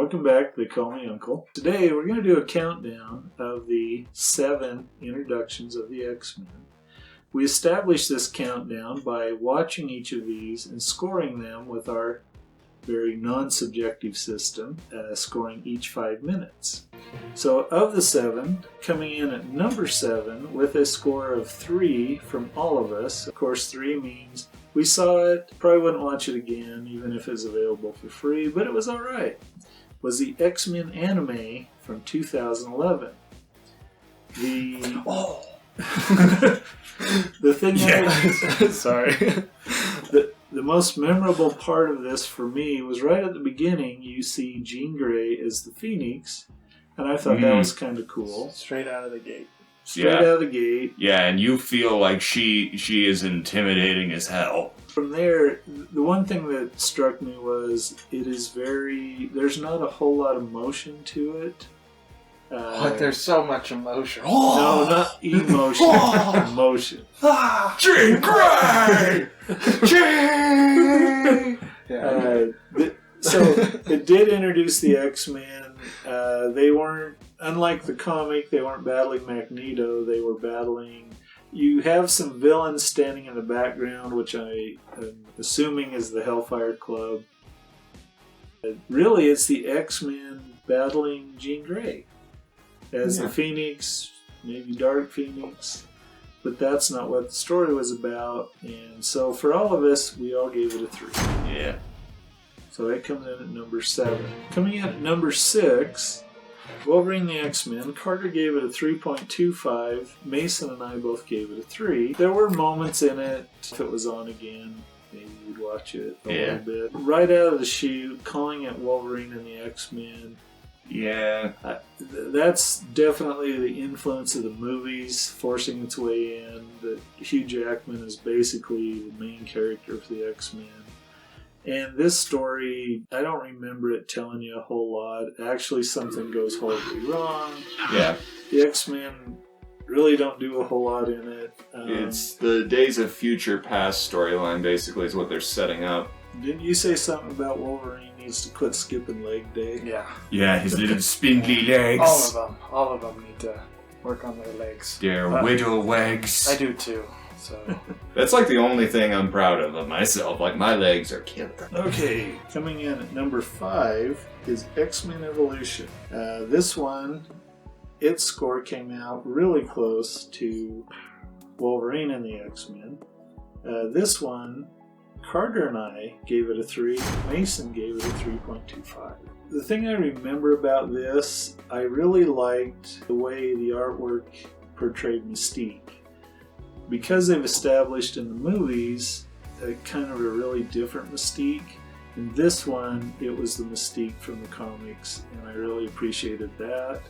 Welcome back. They call me Uncle. Today we're going to do a countdown of the 7 introductions of the X-Men. We established this countdown by watching each of these and scoring them with our very non-subjective system, scoring each 5 minutes. So of the 7, coming in at number 7 with a score of 3 from all of us. Of course, 3 means we saw it, probably wouldn't watch it again, even if it's available for free, but it was alright. Was the X-Men anime from 2011. The thing Sorry. The most memorable part of this for me was right at the beginning. You see Jean Grey as the Phoenix, and I thought that was kind of cool. Straight out of the gate. Out of the gate. Yeah, and you feel like she is intimidating as hell. From there, the one thing that struck me was there's not a whole lot of motion to it. There's so much emotion. No, not emotion. Emotion. Jean Grey! Jean! So it did introduce the X-Men. They weren't, unlike the comic, they weren't battling Magneto. They were battling... You have some villains standing in the background, which I am assuming is the Hellfire Club. Really, it's the X-Men battling Jean Grey as the Phoenix, maybe Dark Phoenix, but that's not what the story was about. And so for all of us, we all gave it a 3. Yeah. So that comes in at number 7. Coming in at number 6, Wolverine the X-Men. Carter gave it a 3.25. Mason and I both gave it a 3. There were moments in it, if it was on again, maybe we'd watch it a little bit. Right out of the chute, calling it Wolverine and the X-Men. Yeah. That's definitely the influence of the movies forcing its way in. That Hugh Jackman is basically the main character of the X-Men. And this story, I don't remember it telling you a whole lot. Actually, something goes horribly wrong. Yeah. The X-Men really don't do a whole lot in it. It's the Days of Future Past storyline, basically, is what they're setting up. Didn't you say something about Wolverine needs to quit skipping leg day? Yeah. Yeah, his little spindly legs. All of them need to work on their legs. Their widow legs. I do too. So that's like the only thing I'm proud of myself. Like, my legs are killer. Okay, coming in at number 5 is X-Men Evolution. This one, its score came out really close to Wolverine and the X-Men. This one, Carter and I gave it a 3. Mason gave it a 3.25. The thing I remember about this, I really liked the way the artwork portrayed Mystique. Because they've established in the movies a kind of a really different Mystique, in this one it was the Mystique from the comics, and I really appreciated that.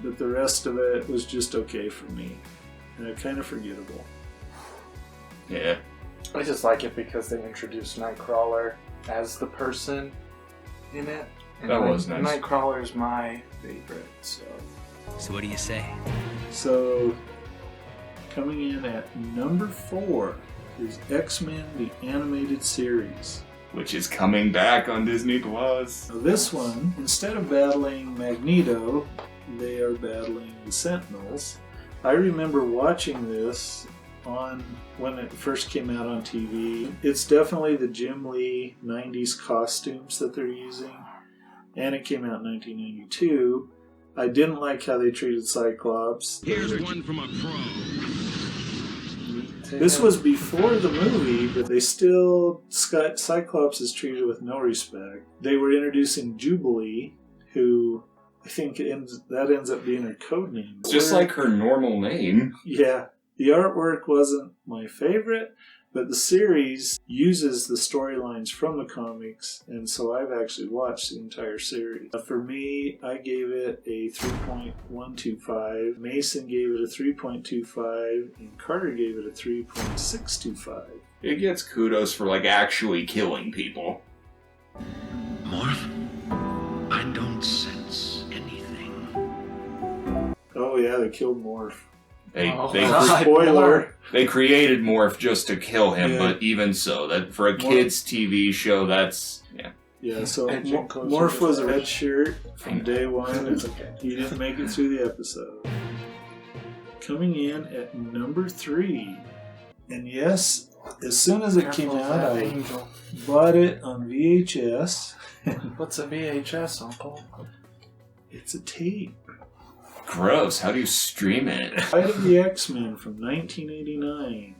But the rest of it was just okay for me, and kind of forgettable. Yeah. I just like it because they introduced Nightcrawler as the person in it. And that was nice. Nightcrawler's my favorite, so what do you say? So, coming in at number 4 is X-Men the Animated Series. Which is coming back on Disney Plus. Now this one, instead of battling Magneto, they are battling the Sentinels. I remember watching this when it first came out on TV. It's definitely the Jim Lee 90s costumes that they're using, and it came out in 1992. I didn't like how they treated Cyclops. Here's one from a pro. This was before the movie, but Cyclops is treated with no respect. They were introducing Jubilee, who I think ends up being her code name. Just like her normal name. Yeah. The artwork wasn't my favorite, but the series uses the storylines from the comics, and so I've actually watched the entire series. For me, I gave it a 3.125, Mason gave it a 3.25, and Carter gave it a 3.625. It gets kudos for, like, actually killing people. Morph, I don't sense anything. Oh yeah, they killed Morph. Spoiler. They created Morph just to kill him, but even so, that for a kids' TV show, that's Yeah, so Edging closer Morph to was a the red edge. shirt from day one. It's okay. He didn't make it through the episode. Coming in at number 3. And yes, as soon as it came Careful of out, that I angel. bought it on VHS. What's a VHS, Uncle? It's a tape. Gross. How do you stream it? Pride of the X-Men from 1989.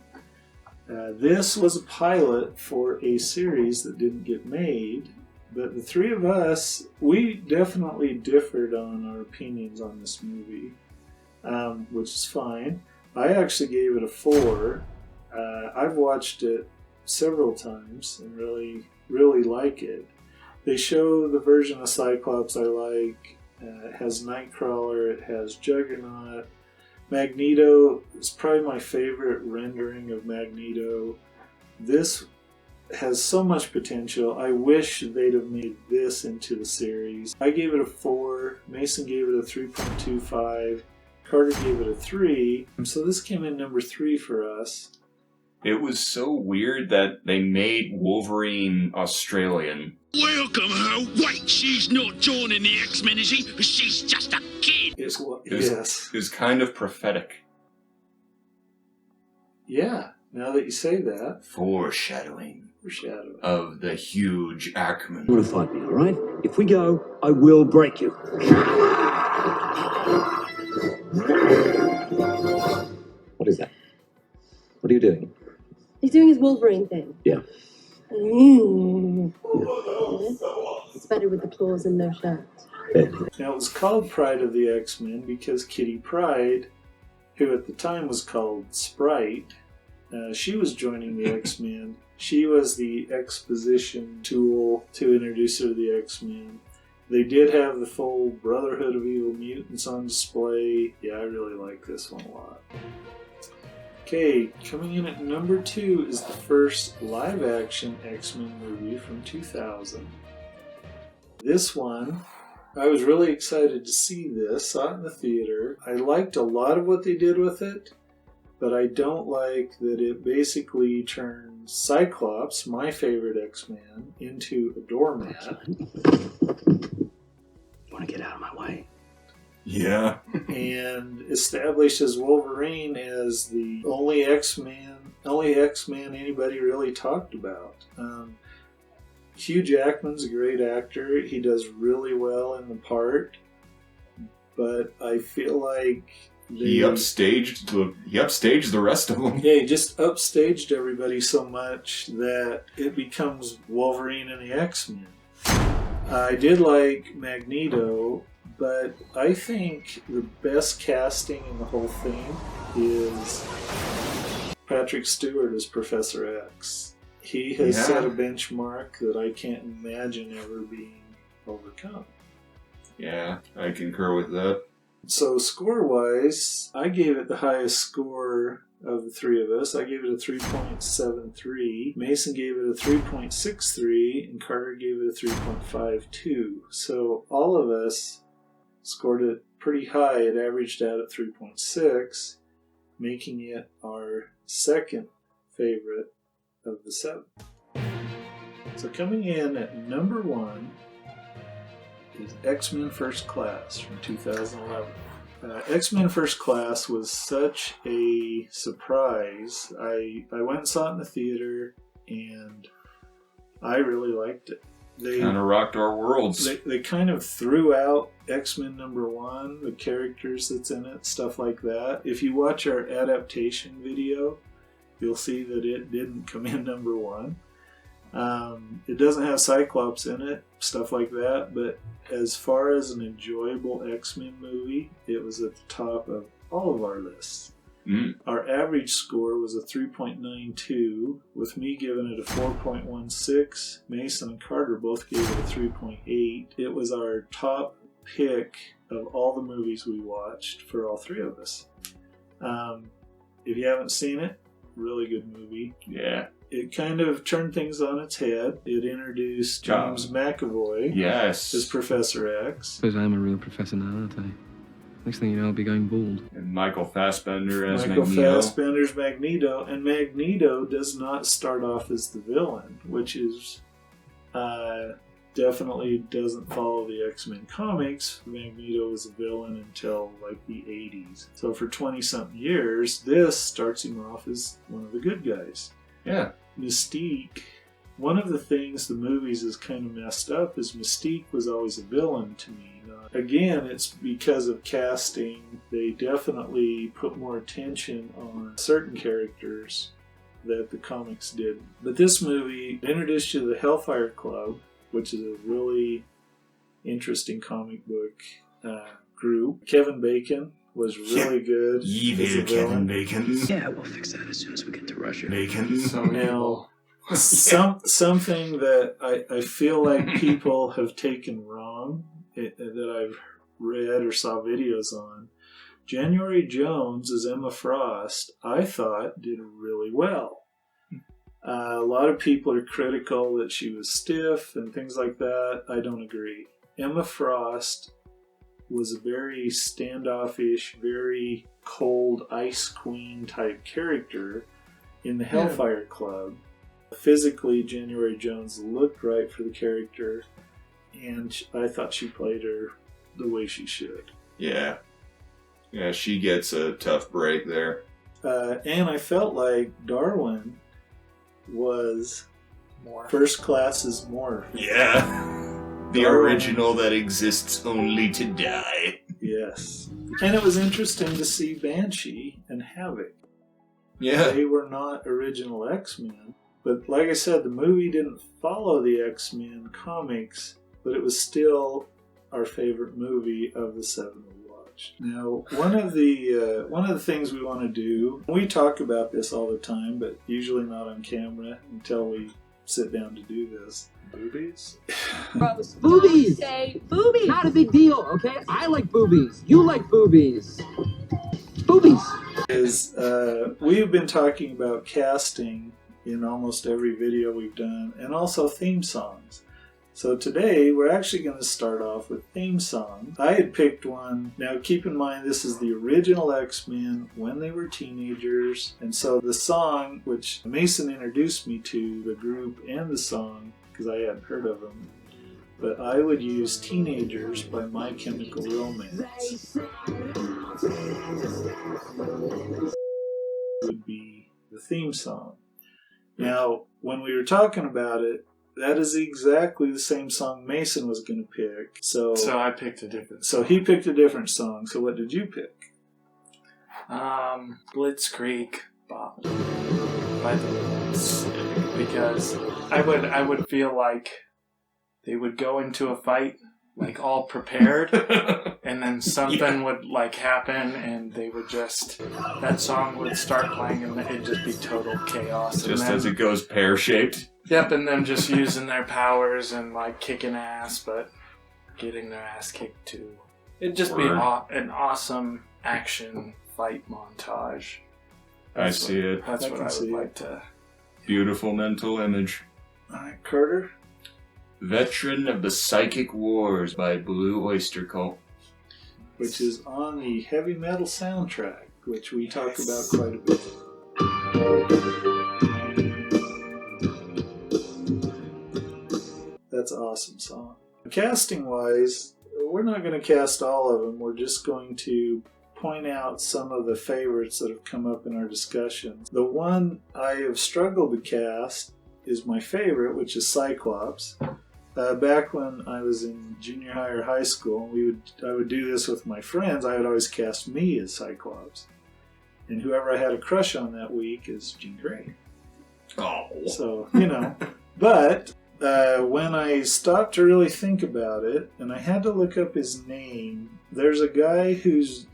This was a pilot for a series that didn't get made, but the three of us, we definitely differed on our opinions on this movie, which is fine. I actually gave it a 4. I've watched it several times and really like it. They show the version of Cyclops I like. It has Nightcrawler, it has Juggernaut. Magneto is probably my favorite rendering of Magneto. This has so much potential. I wish they'd have made this into the series. I gave it a 4. Mason gave it a 3.25. Carter gave it a 3. So this came in number 3 for us. It was so weird that they made Wolverine Australian. Welcome her. Wait, she's not joining the X-Men, is she? She's just a kid. Yes. It was kind of prophetic. Yeah, now that you say that. Foreshadowing Foreshadow. of the huge Ackman. You want to fight me, all right? If we go, I will break you. What is that? What are you doing? He's doing his Wolverine thing. Yeah. It's better with the claws and no shirt. Now, it was called Pride of the X-Men because Kitty Pryde, who at the time was called Sprite, she was joining the X-Men. She was the exposition tool to introduce her to the X-Men. They did have the full Brotherhood of Evil Mutants on display. Yeah, I really like this one a lot. Okay, coming in at number 2 is the first live-action X-Men movie from 2000. This one, I was really excited to see this. Saw it in the theater. I liked a lot of what they did with it, but I don't like that it basically turned Cyclops, my favorite X-Man, into a doormat. You want to get out of my way? Yeah. And establishes Wolverine as the only X-Man anybody really talked about. Hugh Jackman's a great actor. He does really well in the part, but I feel like He upstaged the rest of them. Yeah, he just upstaged everybody so much that it becomes Wolverine and the X-Men. I did like Magneto, but I think the best casting in the whole thing is Patrick Stewart as Professor X. He has set a benchmark that I can't imagine ever being overcome. Yeah, I concur with that. So score-wise, I gave it the highest score of the three of us. I gave it a 3.73. Mason gave it a 3.63, and Carter gave it a 3.52. So all of us scored it pretty high. It averaged out at 3.6, making it our second favorite of the 7. So coming in at number 1 is X-Men First Class from 2011. X-Men First Class was such a surprise. I went and saw it in the theater, and I really liked it. They kind of rocked our worlds. They kind of threw out X-Men number 1, the characters that's in it, stuff like that. If you watch our adaptation video, you'll see that it didn't come in number 1. It doesn't have Cyclops in it, stuff like that, but as far as an enjoyable X-Men movie, it was at the top of all of our lists. Our average score was a 3.92, with me giving it a 4.16. Mason and Carter both gave it a 3.8. It was our top pick of all the movies we watched for all three of us. If you haven't seen it, really good movie. Yeah. It kind of turned things on its head. It introduced James McAvoy as Professor X. Suppose I'm a real professor now, aren't I? Next thing you know, I'll be going bald. And Michael Fassbender as Michael Magneto. Fassbender's Magneto. And Magneto does not start off as the villain, which is definitely doesn't follow the X-Men comics. Magneto was a villain until like the 80s. So for 20-something years, this starts him off as one of the good guys. Yeah. Mystique, one of the things the movies is kind of messed up is Mystique was always a villain to me. Again, it's because of casting. They definitely put more attention on certain characters that the comics did. But this movie introduced you to the Hellfire Club, which is a really interesting comic book group. Kevin Bacon was really good. Evil Kevin Bacon. Yeah, we'll fix that as soon as we get to Russia. Bacon. So Now, something that I feel like people have taken wrong, that I've read or saw videos on, January Jones as Emma Frost, I thought did really well. A lot of people are critical that she was stiff and things like that. I don't agree. Emma Frost was a very standoffish, very cold Ice Queen type character in the Hellfire Club. Physically, January Jones looked right for the character, and I thought she played her the way she should. Yeah. Yeah, she gets a tough break there. And I felt like Darwin was more. First Class's Morph. Yeah. The original that exists only to die. Yes. And it was interesting to see Banshee and Havoc. Yeah. They were not original X-Men. But like I said, the movie didn't follow the X-Men comics, but it was still our favorite movie of the 7 we watched. Now, one of the things we want to do, we talk about this all the time, but usually not on camera until we sit down to do this. Boobies? Boobies! Say boobies! Not a big deal, okay? I like boobies. You like boobies. Boobies! We've been talking about casting in almost every video we've done, and also theme songs. So today we're actually going to start off with theme songs. I had picked one. Now keep in mind this is the original X-Men when they were teenagers, and so the song, which Mason introduced me to, the group and the song, because I hadn't heard of them, but I would use Teenagers by My Chemical Romance. Would be the theme song. Now, when we were talking about it, that is exactly the same song Mason was going to pick. So I picked a different So he picked a different song. So what did you pick? Blitzkrieg Bop by the Lewalds. Because I would feel like they would go into a fight like all prepared, and then something would like happen, and they would just, that song would start playing, and it'd just be total chaos. Just as it goes pear-shaped. Yep, and them just using their powers and like kicking ass, but getting their ass kicked too. It'd just be an awesome action fight montage. I see it. That's what I would like to. Beautiful mental image. Alright, Carter? Veteran of the Psychic Wars by Blue Oyster Cult. Which is on the heavy metal soundtrack, which we talk about quite a bit. That's an awesome song. Casting wise, we're not going to cast all of them. We're just going to point out some of the favorites that have come up in our discussions. The one I have struggled to cast is my favorite, which is Cyclops. Back when I was in junior high or high school, I would do this with my friends. I would always cast me as Cyclops. And whoever I had a crush on that week is Jean Grey. Oh. So, you know. But when I stopped to really think about it, and I had to look up his name, there's a guy who's...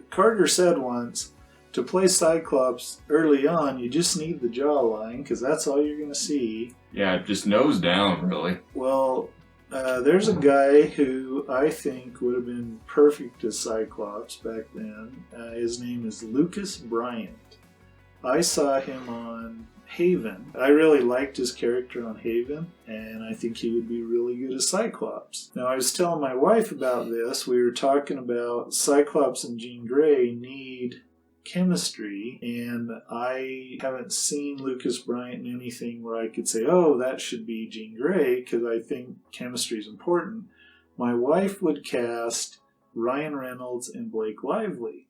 Carter said once, to play Cyclops early on, you just need the jawline, because that's all you're going to see. Yeah, just nose down, really. Well, there's a guy who I think would have been perfect as Cyclops back then. His name is Lucas Bryant. I saw him on Haven. I really liked his character on Haven, and I think he would be really good as Cyclops. Now, I was telling my wife about this. We were talking about Cyclops and Jean Grey need chemistry, and I haven't seen Lucas Bryant in anything where I could say, oh, that should be Jean Grey, because I think chemistry is important. My wife would cast Ryan Reynolds and Blake Lively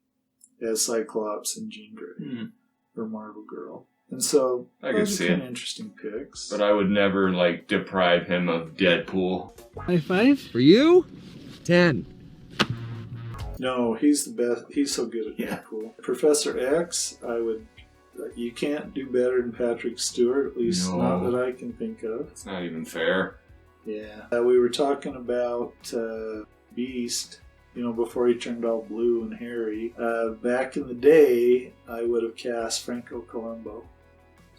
as Cyclops and Jean Grey, or Marvel Girl. And so, I could see kind it. of interesting picks. But I would never, deprive him of Deadpool. High five for you. 10. No, he's the best. He's so good at Deadpool. Professor X, you can't do better than Patrick Stewart, at least not that I can think of. It's not even fair. Yeah. We were talking about Beast, before he turned all blue and hairy. Back in the day, I would have cast Franco Columbo.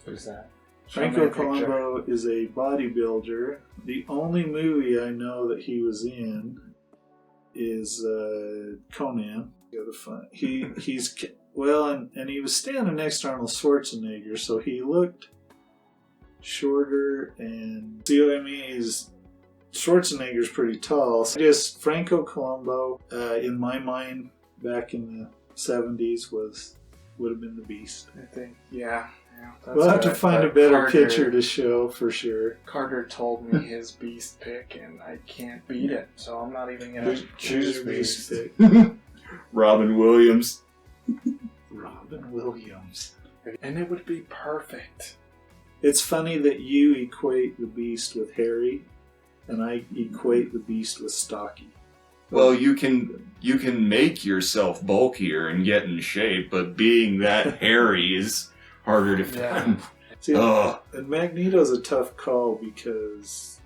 Who's that? Franco Columbo is a bodybuilder. The only movie I know that he was in is Conan. He's and he was standing next to Arnold Schwarzenegger, so he looked shorter, and see what I mean? Schwarzenegger's pretty tall. So just Franco Columbo, in my mind, back in the 70s, would have been the Beast. I think, yeah. We'll have to find a better Carter, picture to show for sure. Carter told me his Beast pick, and I can't beat it, so I'm not even going to choose Beast. pick. Robin Williams. Robin Williams. And it would be perfect. It's funny that you equate the Beast with hairy, and I equate the Beast with stocky. Well, you can make yourself bulkier and get in shape, but being that hairy is harder to find. See, and Magneto's a tough call because...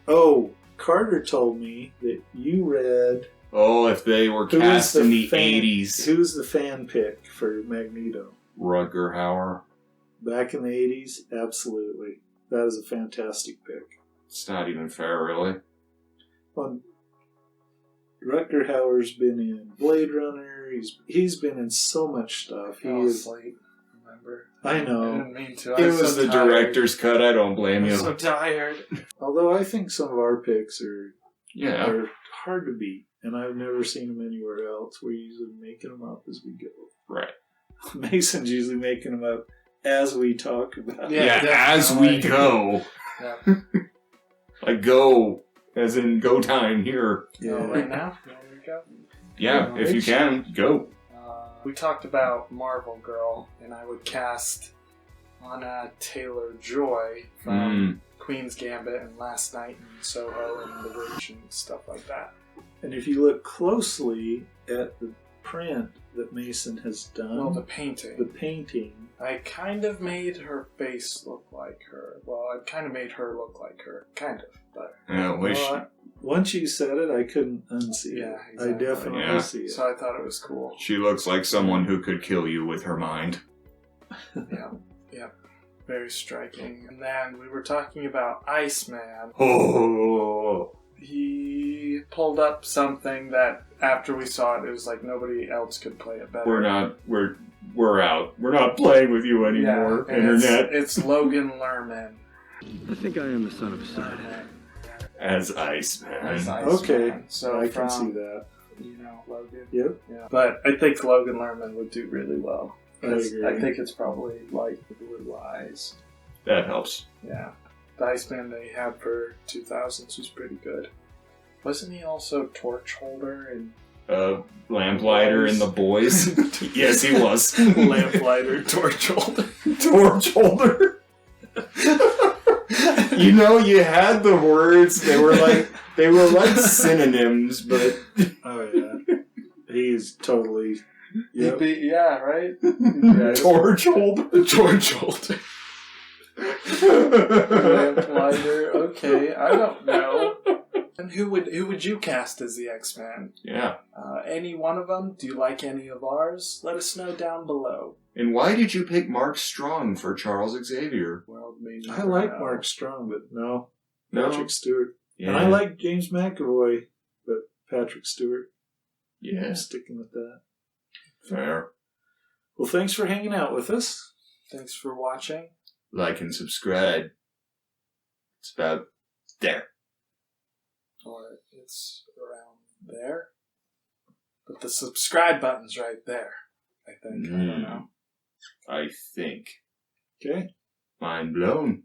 Carter told me that you read... if they were cast in the 80s. Who's the fan pick for Magneto? Rutger Hauer. Back in the 80s? Absolutely. That is a fantastic pick. It's not even fair, really. Well, Rutger Hauer's been in Blade Runner. He's been in so much stuff. He is asleep, remember? I know. I didn't mean to. It was the director's cut. I don't blame you. I'm so tired. Although I think some of our picks are hard to beat, and I've never seen them anywhere else. We're usually making them up as we go. Right. Mason's usually making them up as we talk about it. Yeah, as we go. Yeah. Like go, as in go time here. Yeah. Right now? You want me to go? Yeah, if you can, go. We talked about Marvel Girl, and I would cast Anna Taylor-Joy from Queen's Gambit and Last Night in Soho and The Witch and stuff like that. And if you look closely at the print that Mason has done... Well, the painting. I kind of made her face look like her. Well, I kind of made her look like her. Kind of, but... Yeah, once you said it, I couldn't unsee it. Exactly. I definitely see it. So I thought it was cool. she looks like someone who could kill you with her mind. Yeah. Very striking. And then we were talking about Iceman. Oh! He pulled up something that after we saw it, it was like nobody else could play it better. We're out. We're not playing with you anymore, Internet. It's Logan Lerman. I think I am the son of a son. As Iceman. Okay, so I can see that. Logan. Yep. Yeah. But I think Logan Lerman would do really well. I agree. I think it's probably like the Blue Eyes. That helps. Yeah. The Iceman they had for 2000s was pretty good. Wasn't he also Torch Holder in Lamplighter in The Boys? Yes, he was. Lamplighter, Torch Holder. Torch Holder. You had the words. They were like synonyms, but Oh yeah, he's totally. Yep. Yeah, right. Yeah, Torch Holder. Torch Holder. Lamplighter. Okay, I don't know. And who would you cast as the X-Men? Yeah. Any one of them? Do you like any of ours? Let us know down below. And why did you pick Mark Strong for Charles Xavier? Well, maybe I like Mark Strong, but no. Patrick Stewart. Yeah. And I like James McAvoy, but Patrick Stewart. Yeah. I'm sticking with that. Fair. Well, thanks for hanging out with us. Thanks for watching. Like and subscribe. It's about there. Or it's around there. But the subscribe button's right there, I think. I don't know. I think. Okay. Mind blown.